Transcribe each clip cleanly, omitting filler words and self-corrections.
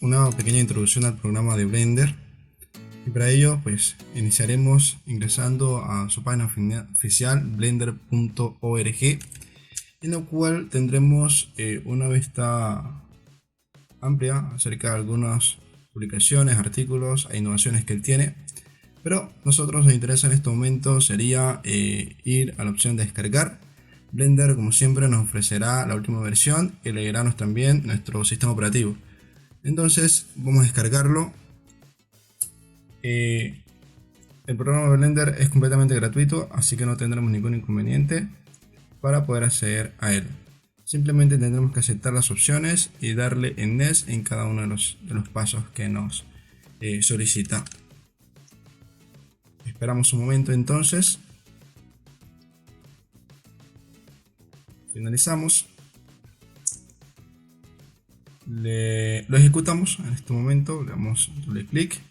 una pequeña introducción al programa de Blender. Y para ello pues iniciaremos ingresando a su página oficial blender.org, en la cual tendremos una vista amplia acerca de algunas publicaciones, artículos e innovaciones que él tiene. Pero nosotros nos interesa en este momento sería ir a la opción de descargar. Blender, como siempre, nos ofrecerá la última versión y leerá también nuestro sistema operativo. Entonces vamos a descargarlo. El programa de Blender es completamente gratuito, así que no tendremos ningún inconveniente para poder acceder a él. Simplemente tendremos que aceptar las opciones y darle en Next en cada uno de los pasos que nos solicita. Esperamos un momento entonces. Finalizamos. Lo ejecutamos en este momento. Le damos doble clic.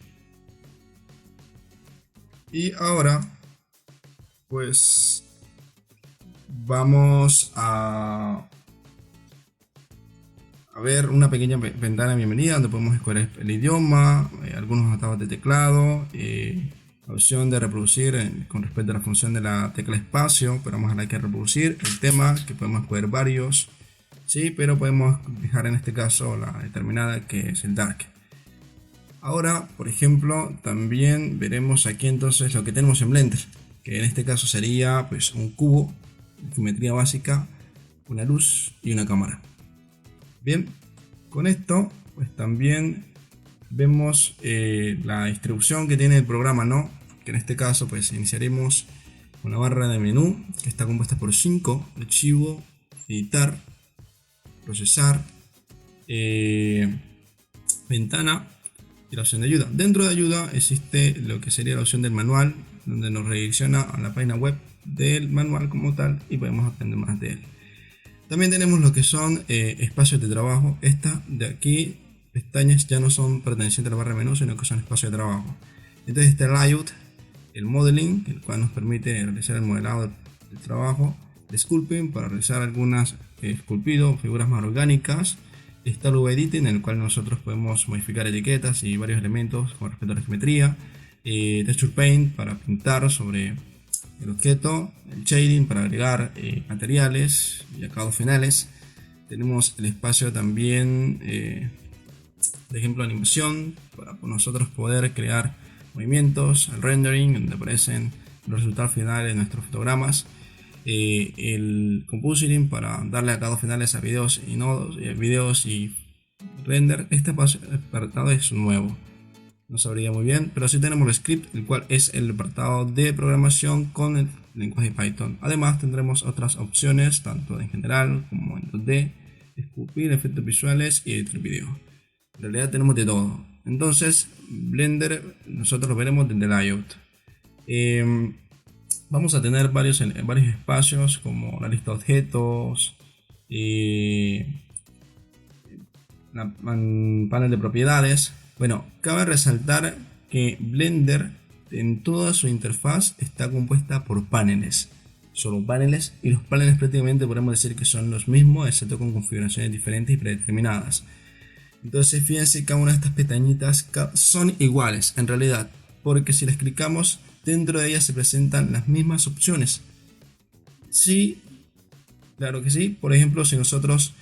Y ahora pues vamos a ver una pequeña ventana de bienvenida donde podemos escoger el idioma, algunos atajos de teclado, la opción de reproducir con respecto a la función de la tecla espacio, pero vamos a darle que reproducir el tema, que podemos escoger varios, sí, pero podemos dejar en este caso la determinada, que es el dark. Ahora, por ejemplo, también veremos aquí entonces lo que tenemos en Blender, que en este caso sería pues un cubo de geometría básica, una luz y una cámara. Bien, con esto pues también vemos la distribución que tiene el programa, ¿no? Que en este caso pues iniciaremos una barra de menú que está compuesta por 5: archivo, editar, procesar, ventana y la opción de ayuda. Dentro de ayuda existe lo que sería la opción del manual, donde nos redirecciona a la página web del manual como tal y podemos aprender más de él. También tenemos lo que son espacios de trabajo. Estas de aquí, pestañas, ya no son pertenecientes a la barra de menú, sino que son espacios de trabajo. Entonces está el layout, el modeling, el cual nos permite realizar el modelado del trabajo, el sculpting para realizar algunas esculpidos, figuras más orgánicas. Está el UV-Editing, en el cual nosotros podemos modificar etiquetas y varios elementos con respecto a la geometría. Texture Paint para pintar sobre el objeto. El Shading para agregar materiales y acabados finales. Tenemos el espacio también de ejemplo de animación para nosotros poder crear movimientos. El Rendering, donde aparecen los resultados finales de nuestros fotogramas. El Compositing para darle acabados finales a videos y nodos, videos y render. Este apartado es nuevo, no sabría muy bien, pero sí tenemos el script, el cual es el apartado de programación con el lenguaje Python. Además tendremos otras opciones tanto en general como en 2D, esculpir, efectos visuales y editar video. En realidad tenemos de todo. Entonces Blender nosotros lo veremos desde layout. Vamos a tener varios espacios como la lista de objetos, panel de propiedades. Bueno, cabe resaltar que Blender en toda su interfaz está compuesta por paneles, solo paneles, y los paneles prácticamente podemos decir que son los mismos, excepto con configuraciones diferentes y predeterminadas. Entonces fíjense que cada una de estas pestañitas son iguales en realidad, porque si las clicamos, dentro de ellas se presentan las mismas opciones. Sí, claro que sí. Por ejemplo, si nosotros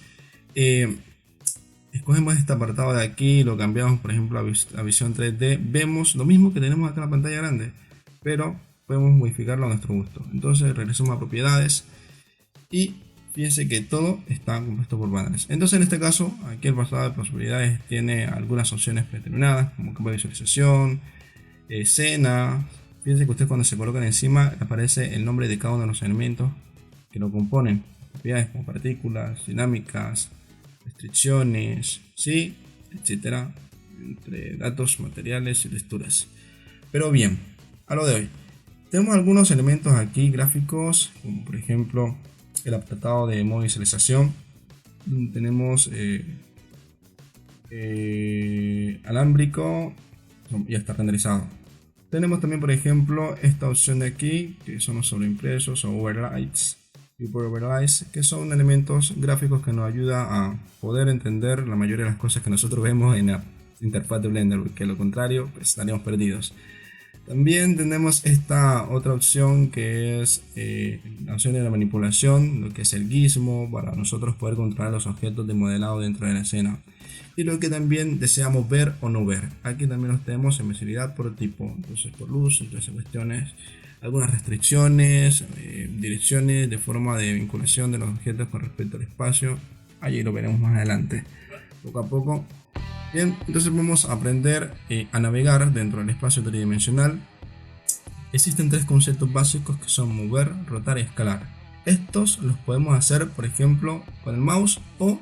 escogemos este apartado de aquí y lo cambiamos, por ejemplo, a visión 3D, vemos lo mismo que tenemos acá en la pantalla grande, pero podemos modificarlo a nuestro gusto. Entonces regresamos a propiedades y fíjense que todo está compuesto por paneles. Entonces en este caso, aquí el apartado de posibilidades tiene algunas opciones predeterminadas, como cambio de visualización, escena. Fíjense que ustedes cuando se colocan encima aparece el nombre de cada uno de los elementos que lo componen. Propiedades como partículas, dinámicas, restricciones, ¿sí? Etcétera, entre datos, materiales y texturas. Pero bien, a lo de hoy. Tenemos algunos elementos aquí gráficos, como por ejemplo el apartado de modo visualización. Tenemos alámbrico, ya está renderizado. Tenemos también, por ejemplo, esta opción de aquí, que son los sobreimpresos o overlays, que son elementos gráficos que nos ayuda a poder entender la mayoría de las cosas que nosotros vemos en interfaz de Blender, porque de lo contrario pues, estaríamos perdidos. También tenemos esta otra opción que es la opción de la manipulación, lo que es el gizmo, para nosotros poder controlar los objetos de modelado dentro de la escena. Y lo que también deseamos ver o no ver. Aquí también los tenemos en visibilidad por tipo, entonces por luz, entonces cuestiones, algunas restricciones, direcciones de forma de vinculación de los objetos con respecto al espacio. Allí lo veremos más adelante, poco a poco. Bien, entonces vamos a aprender a navegar dentro del espacio tridimensional. Existen tres conceptos básicos que son mover, rotar y escalar. Estos los podemos hacer, por ejemplo, con el mouse o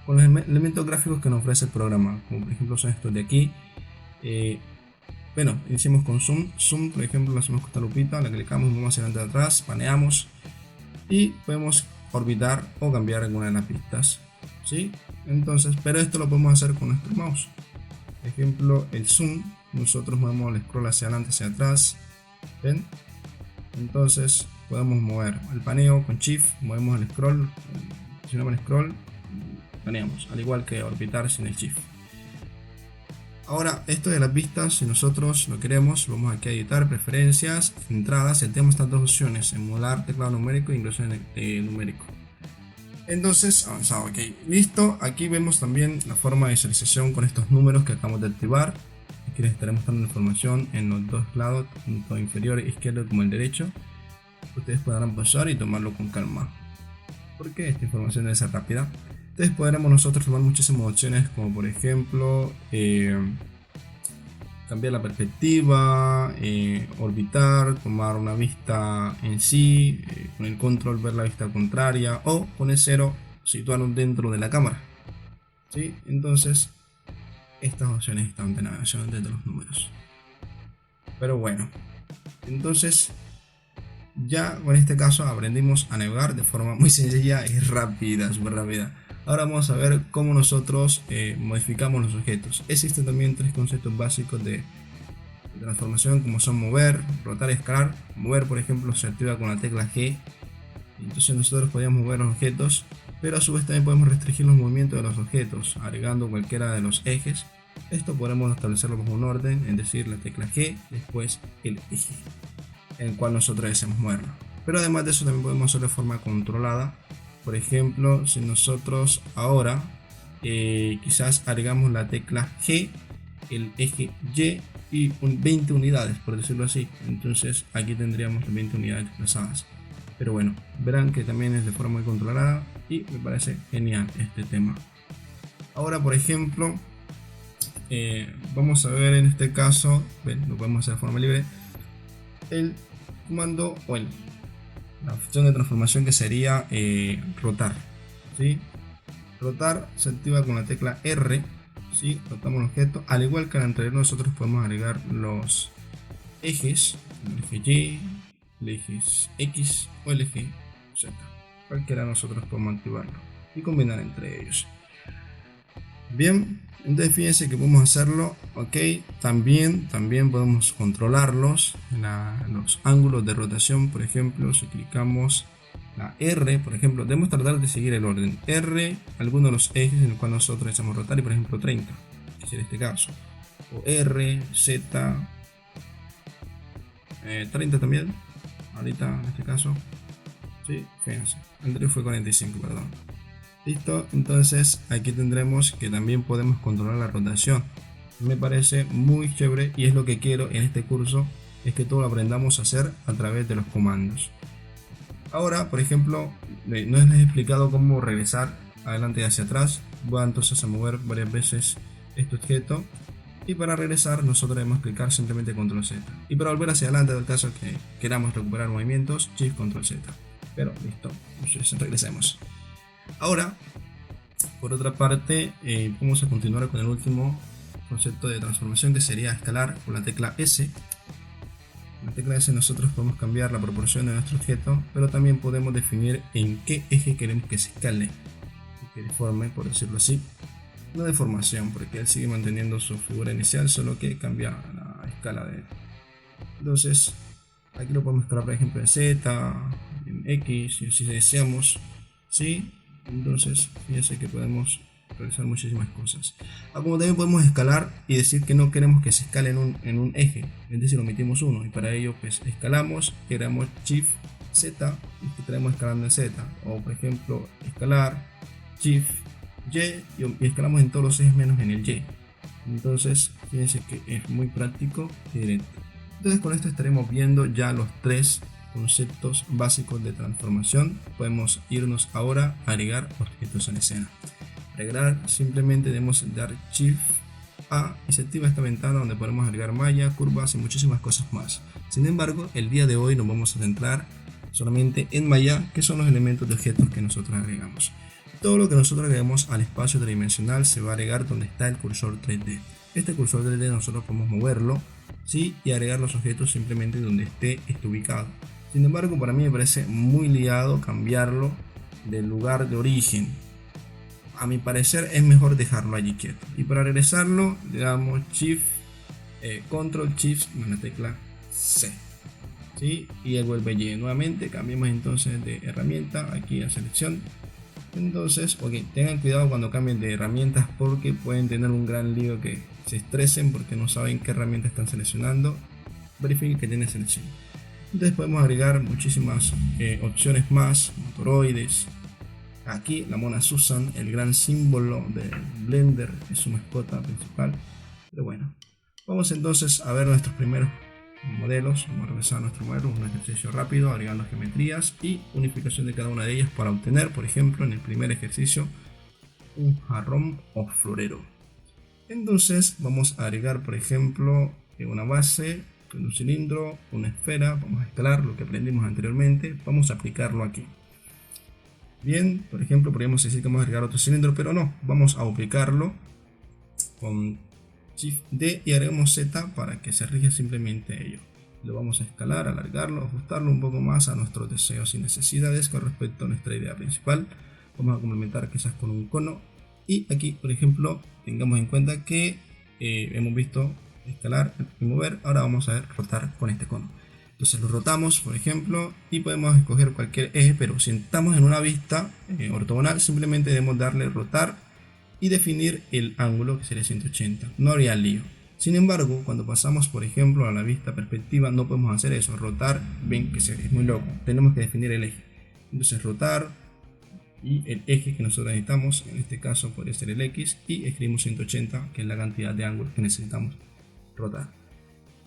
con los elementos gráficos que nos ofrece el programa, como por ejemplo son estos de aquí. Bueno, iniciamos con zoom. Zoom, por ejemplo, lo hacemos con esta lupita, la clicamos, vamos hacia adelante y atrás, paneamos y podemos orbitar o cambiar alguna de las pistas. ¿Sí? Entonces, pero esto lo podemos hacer con nuestro mouse. Por ejemplo, el zoom, nosotros movemos el scroll hacia adelante, hacia atrás. ¿Ven? Entonces podemos mover el paneo con shift, movemos el scroll, presionamos el scroll, paneamos, al igual que orbitar sin el shift. Ahora, esto de las vistas, si nosotros lo queremos, vamos aquí a editar, preferencias, entradas, y tenemos estas dos opciones, emular teclado numérico e ingreso numérico. Entonces, avanzado, ok, listo. Aquí vemos también la forma de visualización con estos números que acabamos de activar. Aquí les estaré mostrando información en los dos lados, tanto inferior izquierdo como el derecho. Ustedes podrán pasar y tomarlo con calma, porque esta información debe ser rápida. Entonces podremos nosotros tomar muchísimas opciones, como por ejemplo cambiar la perspectiva, orbitar, tomar una vista en sí, con el control ver la vista contraria, o con el 0 situarnos dentro de la cámara. ¿Sí? Entonces estas opciones están de navegación desde los números. Pero bueno, entonces ya con este caso aprendimos a navegar de forma muy sencilla y rápida, súper rápida. Ahora vamos a ver cómo nosotros modificamos los objetos. Existen también tres conceptos básicos de transformación, como son mover, rotar y escalar. Mover, por ejemplo, se activa con la tecla G. Entonces nosotros podemos mover los objetos, pero a su vez también podemos restringir los movimientos de los objetos agregando cualquiera de los ejes. Esto podemos establecerlo bajo un orden, es decir, la tecla G, después el eje en el cual nosotros deseamos moverlo. Pero además de eso también podemos hacerlo de forma controlada. Por ejemplo, si nosotros ahora quizás agregamos la tecla G, el eje Y y 20 unidades, por decirlo así, entonces aquí tendríamos 20 unidades desplazadas. Pero bueno, verán que también es de forma muy controlada y me parece genial este tema. Ahora, por ejemplo, vamos a ver en este caso, ven, lo podemos hacer de forma libre, el comando o la opción de transformación que sería rotar. ¿Sí? Rotar se activa con la tecla R. ¿Sí? Rotamos el objeto. Al igual que al anterior, nosotros podemos agregar los ejes, el eje Y, el eje X o el eje Z. Cualquiera de nosotros podemos activarlo y combinar entre ellos. Bien, entonces fíjense que podemos hacerlo, ok. También podemos controlarlos, los ángulos de rotación. Por ejemplo, si clicamos la R, por ejemplo, debemos tratar de seguir el orden R, alguno de los ejes en el cual nosotros deseamos rotar, y por ejemplo 30, que sería este caso, o R, Z, 30 también, ahorita en este caso, sí, fíjense, anterior fue 45, perdón. Listo, entonces aquí tendremos que también podemos controlar la rotación. Me parece muy chévere y es lo que quiero en este curso, es que todo lo aprendamos a hacer a través de los comandos. Ahora, por ejemplo, no les he explicado cómo regresar adelante y hacia atrás. Voy entonces a mover varias veces este objeto y para regresar nosotros debemos clicar simplemente control Z. Y para volver hacia adelante, en el caso que queramos recuperar movimientos, shift control Z. Pero listo, entonces regresemos. Ahora, por otra parte, vamos a continuar con el último concepto de transformación, que sería escalar con la tecla S. Con la tecla S nosotros podemos cambiar la proporción de nuestro objeto, pero también podemos definir en qué eje queremos que se escale, que deforme, por decirlo así. No deformación, porque él sigue manteniendo su figura inicial, solo que cambia la escala de él. Entonces, aquí lo podemos escalar, por ejemplo, en Z, en X, si deseamos, ¿sí? Entonces fíjense que podemos realizar muchísimas cosas. Como también podemos escalar y decir que no queremos que se escale en un eje, es decir, omitimos uno, y para ello pues escalamos, queremos Shift Z y traemos escalando en Z, o por ejemplo escalar Shift Y escalamos en todos los ejes menos en el Y. Entonces fíjense que es muy práctico y directo. Entonces con esto estaremos viendo ya los tres conceptos básicos de transformación. Podemos irnos ahora a agregar objetos en escena. Para agregar simplemente debemos dar Shift A y se activa esta ventana donde podemos agregar malla, curvas y muchísimas cosas más. Sin embargo, el día de hoy nos vamos a centrar solamente en malla, que son los elementos de objetos que nosotros agregamos. Todo lo que nosotros agregamos al espacio tridimensional se va a agregar donde está el cursor 3D. Este cursor 3D nosotros podemos moverlo, ¿sí? Y agregar los objetos simplemente donde esté ubicado. Sin embargo, para mí me parece muy liado cambiarlo del lugar de origen. A mi parecer es mejor dejarlo allí quieto. Y para regresarlo le damos Shift, Control Shift más la tecla C. ¿Sí? Y él vuelve allí. Nuevamente cambiamos entonces de herramienta aquí a selección. Entonces, tengan cuidado cuando cambien de herramientas porque pueden tener un gran lío, que se estresen porque no saben qué herramienta están seleccionando. Verifiquen que tiene selección. Entonces podemos agregar muchísimas opciones más, motoroides. Aquí la mona Susan, el gran símbolo de Blender, es su mascota principal. Pero bueno, vamos entonces a ver nuestros primeros modelos. Vamos a regresar a nuestro modelo, un ejercicio rápido, agregando geometrías y unificación de cada una de ellas para obtener, por ejemplo, en el primer ejercicio, un jarrón o florero. Entonces vamos a agregar, por ejemplo, una base, un cilindro, una esfera. Vamos a escalar lo que aprendimos anteriormente, vamos a aplicarlo aquí. Bien, por ejemplo, podríamos decir que vamos a agregar otro cilindro, pero no, vamos a aplicarlo con Shift D y haremos Z para que se rija simplemente ello. Lo vamos a escalar, alargarlo, ajustarlo un poco más a nuestros deseos y necesidades con respecto a nuestra idea principal. Vamos a complementar quizás con un cono. Y aquí, por ejemplo, tengamos en cuenta que hemos visto escalar y mover. Ahora vamos a ver rotar con este cono. Entonces lo rotamos, por ejemplo, y podemos escoger cualquier eje, pero si estamos en una vista ortogonal, simplemente debemos darle rotar y definir el ángulo, que sería 180. No habría lío. Sin embargo, cuando pasamos, por ejemplo, a la vista perspectiva, no podemos hacer eso. Rotar, ven que es muy loco. Tenemos que definir el eje. Entonces rotar y el eje que nosotros necesitamos, en este caso podría ser el X, y escribimos 180, que es la cantidad de ángulos que necesitamos rotar.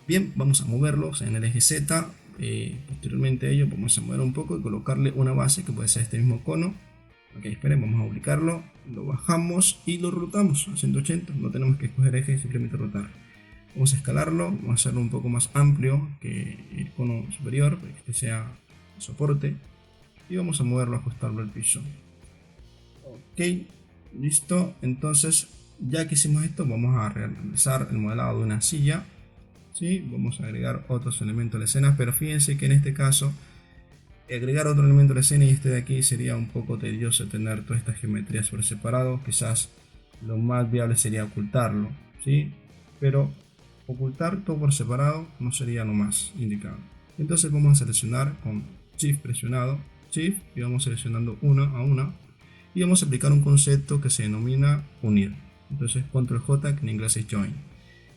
Bien, vamos a moverlos en el eje Z. Posteriormente a ello vamos a mover un poco y colocarle una base que puede ser este mismo cono. Ok, esperen, vamos a ubicarlo, lo bajamos y lo rotamos a 180. No tenemos que escoger eje, simplemente rotar. Vamos a escalarlo, vamos a hacerlo un poco más amplio que el cono superior para que este sea soporte. Y vamos a moverlo, ajustarlo al piso. Ok, listo. Entonces, ya que hicimos esto, vamos a realizar el modelado de una silla. ¿Sí? Vamos a agregar otros elementos a la escena, pero fíjense que en este caso agregar otro elemento a la escena y este de aquí sería un poco tedioso tener todas estas geometrías por separado. Quizás lo más viable sería ocultarlo, ¿sí? Pero ocultar todo por separado no sería lo más indicado. Entonces vamos a seleccionar con Shift presionado, Shift, y vamos seleccionando una a una y vamos a aplicar un concepto que se denomina unir. Entonces Control J, que en inglés es Join.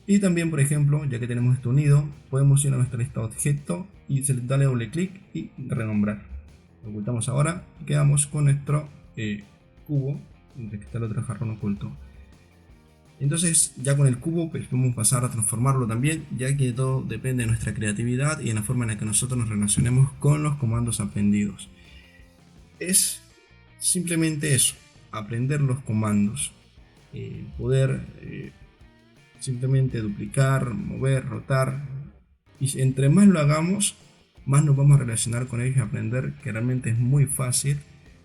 Y también, por ejemplo, ya que tenemos esto unido, podemos ir a nuestra lista de objetos y darle doble clic y renombrar. Lo ocultamos ahora y quedamos con nuestro cubo, mientras que está el otro jarrón oculto. Entonces, ya con el cubo, pues podemos pasar a transformarlo también, ya que todo depende de nuestra creatividad y de la forma en la que nosotros nos relacionemos con los comandos aprendidos. Es simplemente eso, aprender los comandos, poder simplemente duplicar, mover, rotar, y entre más lo hagamos, más nos vamos a relacionar con ellos y aprender que realmente es muy fácil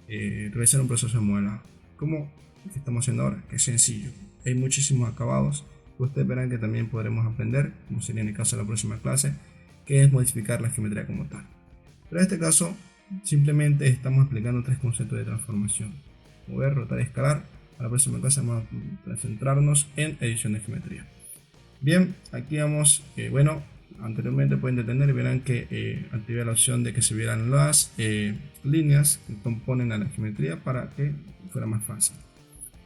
realizar un proceso de modelado, como lo que estamos haciendo ahora, que es sencillo. Hay muchísimos acabados que ustedes verán que también podremos aprender, como sería en el caso de la próxima clase, que es modificar la geometría como tal. Pero en este caso, simplemente estamos aplicando tres conceptos de transformación: mover, rotar y escalar. A la próxima clase vamos a centrarnos en edición de geometría. Bien, aquí vamos, bueno, anteriormente pueden detener y verán que activé la opción de que se vieran las líneas que componen a la geometría para que fuera más fácil.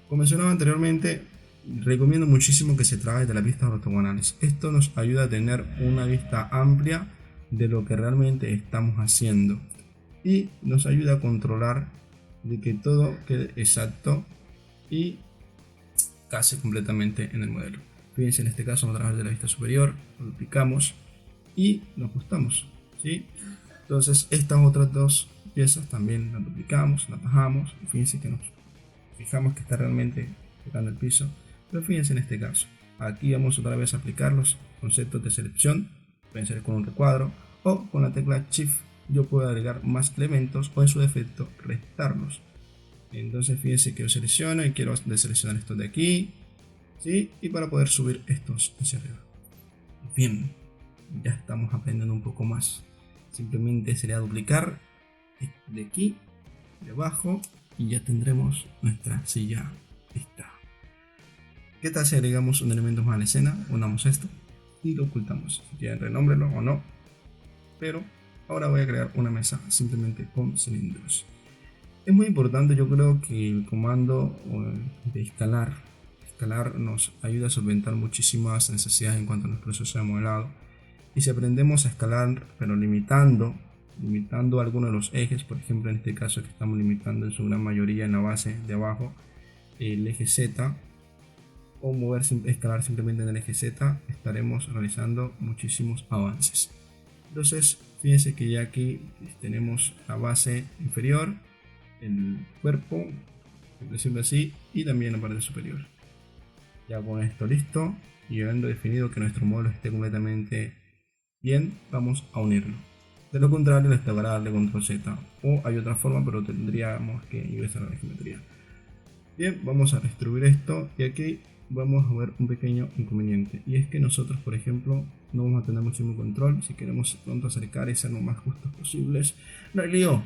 Como mencionaba anteriormente, recomiendo muchísimo que se trabaje de las vistas ortogonales. Esto nos ayuda a tener una vista amplia de lo que realmente estamos haciendo y nos ayuda a controlar de que todo quede exacto y casi completamente en el modelo. Fíjense, en este caso vamos a trabajar de la vista superior, lo duplicamos y lo ajustamos, ¿sí? Entonces estas otras dos piezas también las duplicamos, las bajamos y fíjense que nos fijamos que está realmente tocando el piso. Pero fíjense en este caso, aquí vamos otra vez a aplicar los conceptos de selección. Pueden ser con un recuadro o con la tecla Shift. Yo puedo agregar más elementos o en su defecto restarlos. Entonces fíjense que yo selecciono y quiero deseleccionar estos de aquí, ¿sí? Y para poder subir estos hacia arriba. Bien, ya estamos aprendiendo un poco más. Simplemente sería duplicar de aquí, de abajo, y ya tendremos nuestra silla lista. ¿Qué tal si agregamos un elemento más a la escena? Unamos esto y lo ocultamos. Si quieren, renómbrenlo o no. Pero ahora voy a crear una mesa simplemente con cilindros. Es muy importante, yo creo que el comando de escalar nos ayuda a solventar muchísimas necesidades en cuanto a los procesos de modelado. Y si aprendemos a escalar, pero limitando algunos de los ejes, por ejemplo en este caso que estamos limitando en su gran mayoría en la base de abajo el eje Z, o escalar simplemente en el eje Z, estaremos realizando muchísimos avances. Entonces fíjense que ya aquí tenemos la base inferior, el cuerpo, por decirlo así, y también la parte superior. Ya con esto listo y habiendo definido que nuestro modelo esté completamente bien, vamos a unirlo. De lo contrario, les tocará darle control Z, o hay otra forma, pero tendríamos que ingresar a la geometría. Bien, vamos a distribuir esto y aquí vamos a ver un pequeño inconveniente, y es que nosotros, por ejemplo, no vamos a tener muchísimo control. Si queremos pronto acercar y ser lo más justos posibles, no hay lío.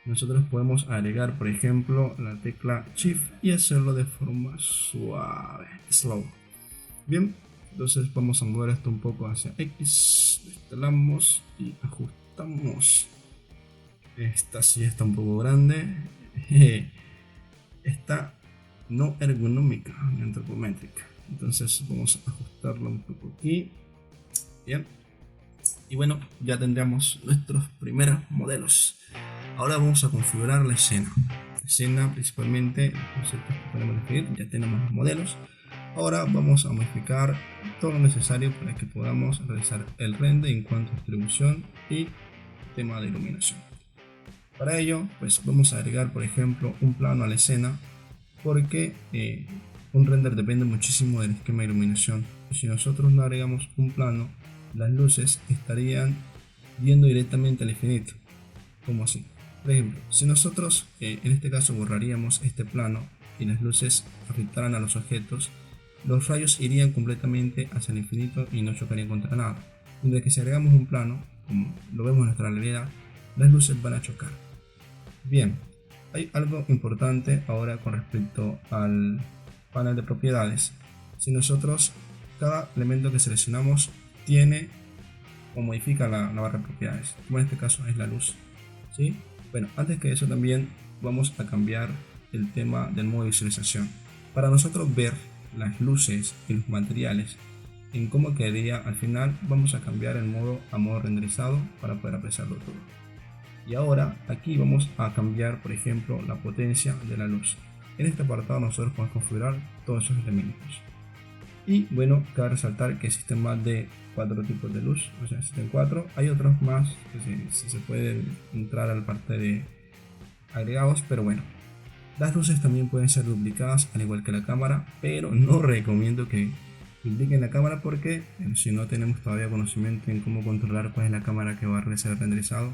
Nosotros podemos agregar, por ejemplo, la tecla Shift y hacerlo de forma suave, slow. Bien, entonces vamos a mover esto un poco hacia X, instalamos y ajustamos. Esta sí está un poco grande. Está no ergonómica ni antropométrica. Entonces vamos a ajustarlo un poco aquí. Bien. Y bueno, ya tendríamos nuestros primeros modelos. Ahora vamos a configurar la escena. La escena principalmente, los conceptos que podemos definir, ya tenemos los modelos. Ahora vamos a modificar todo lo necesario para que podamos realizar el render en cuanto a distribución y tema de iluminación. Para ello, pues vamos a agregar, por ejemplo, un plano a la escena, porque un render depende muchísimo del esquema de iluminación. Y si nosotros no agregamos un plano, las luces estarían yendo directamente al infinito. Como así. Por ejemplo, si nosotros en este caso borraríamos este plano y las luces afectaran a los objetos, los rayos irían completamente hacia el infinito y no chocarían contra nada. Mientras que si agregamos un plano, como lo vemos en nuestra realidad, las luces van a chocar. Bien, hay algo importante ahora con respecto al panel de propiedades. Si nosotros, cada elemento que seleccionamos tiene o modifica la barra de propiedades, como en este caso es la luz, ¿sí? Bueno, antes que eso también vamos a cambiar el tema del modo de visualización. Para nosotros ver las luces y los materiales en cómo quedaría al final, vamos a cambiar el modo a modo renderizado para poder apreciarlo todo. Y ahora aquí vamos a cambiar, por ejemplo, la potencia de la luz. En este apartado nosotros podemos configurar todos esos elementos. Y bueno, cabe resaltar que existen más de 4 tipos de luz, o sea, existen 4. Hay otros más que si se pueden entrar a la parte de agregados, pero bueno. Las luces también pueden ser duplicadas al igual que la cámara, pero no recomiendo que dupliquen la cámara porque si no tenemos todavía conocimiento en cómo controlar cuál es la cámara que va a realizar el renderizado,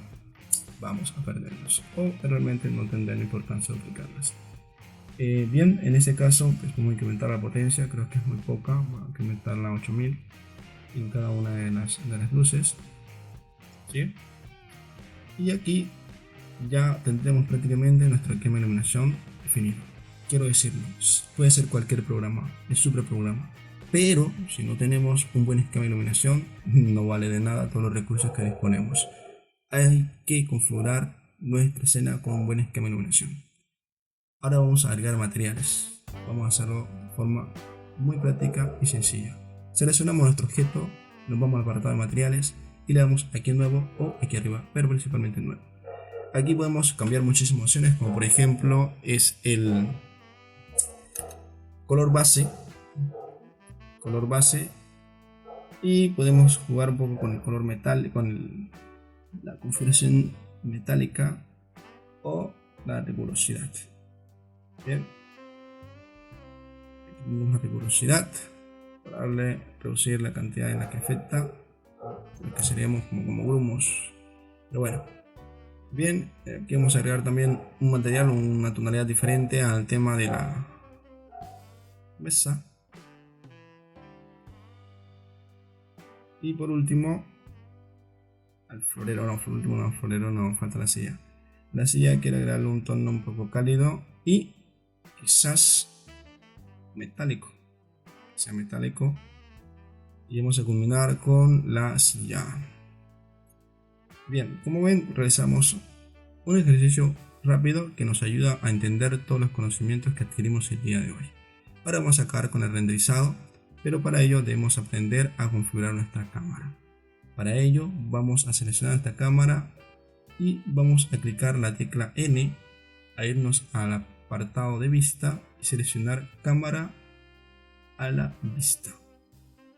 vamos a perdernos o realmente no tendrá la importancia duplicarlas. Bien, en ese caso pues vamos a incrementar la potencia, creo que es muy poca, vamos a incrementarla a 8000 en cada una de las luces, ¿sí? Y aquí ya tendremos prácticamente nuestro esquema de iluminación definido. Quiero decirlo, puede ser cualquier programa, es super programa, pero si no tenemos un buen esquema de iluminación no vale de nada todos los recursos que disponemos. Hay que configurar nuestra escena con un buen esquema de iluminación. Ahora vamos a agregar materiales. Vamos a hacerlo de forma muy práctica y sencilla. Seleccionamos nuestro objeto, nos vamos al apartado de materiales y le damos aquí en nuevo o aquí arriba, pero principalmente en nuevo. Aquí podemos cambiar muchísimas opciones, como por ejemplo es el color base, y podemos jugar un poco con el color metal, con la configuración metálica o la rigurosidad. Bien, aquí tenemos una rigurosidad para reducir la cantidad en la que afecta, porque seríamos como grumos, pero bueno. Bien, aquí vamos a agregar también un material, una tonalidad diferente al tema de la mesa. Y por último, al florero, no, falta la silla. La silla quiero agregarle un tono un poco cálido y quizás metálico. Sea metálico. Y vamos a culminar con la silla. Bien, como ven, realizamos un ejercicio rápido que nos ayuda a entender todos los conocimientos que adquirimos el día de hoy. Ahora vamos a acabar con el renderizado, pero para ello debemos aprender a configurar nuestra cámara. Para ello vamos a seleccionar esta cámara y vamos a clicar la tecla N, a irnos al apartado de vista y seleccionar cámara a la vista.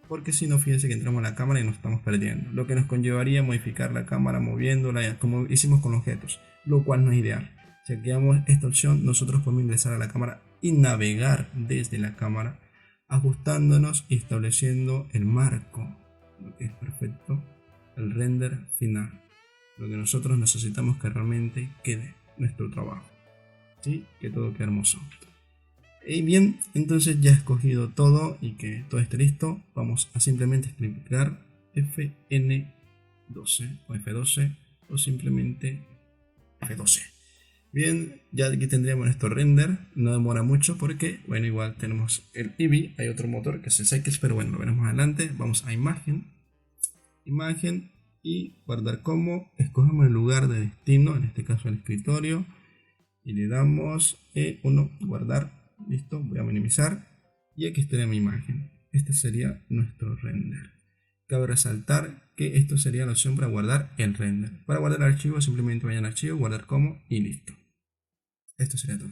Porque si no, fíjense que entramos a la cámara y nos estamos perdiendo, lo que nos conllevaría a modificar la cámara moviéndola como hicimos con objetos, lo cual no es ideal. Si activamos esta opción, nosotros podemos ingresar a la cámara y navegar desde la cámara, ajustándonos y estableciendo el marco, lo que es perfecto, el render final, lo que nosotros necesitamos que realmente quede nuestro trabajo, ¿sí? Que todo quede hermoso. Y bien, entonces ya he escogido todo y que todo esté listo, vamos a simplemente clicar FN12 o F12 o simplemente F12. Bien, ya aquí tendríamos nuestro render, no demora mucho porque, bueno, igual tenemos el Eevee, hay otro motor que es el Cycles, pero bueno, lo veremos adelante. Vamos a imagen y guardar como, escogemos el lugar de destino, en este caso el escritorio, y le damos guardar. Listo, voy a minimizar y aquí estaría mi imagen. Este sería nuestro render. Cabe resaltar que esto sería la opción para guardar el render. Para guardar el archivo simplemente vayan al archivo, guardar como y listo. Esto sería todo.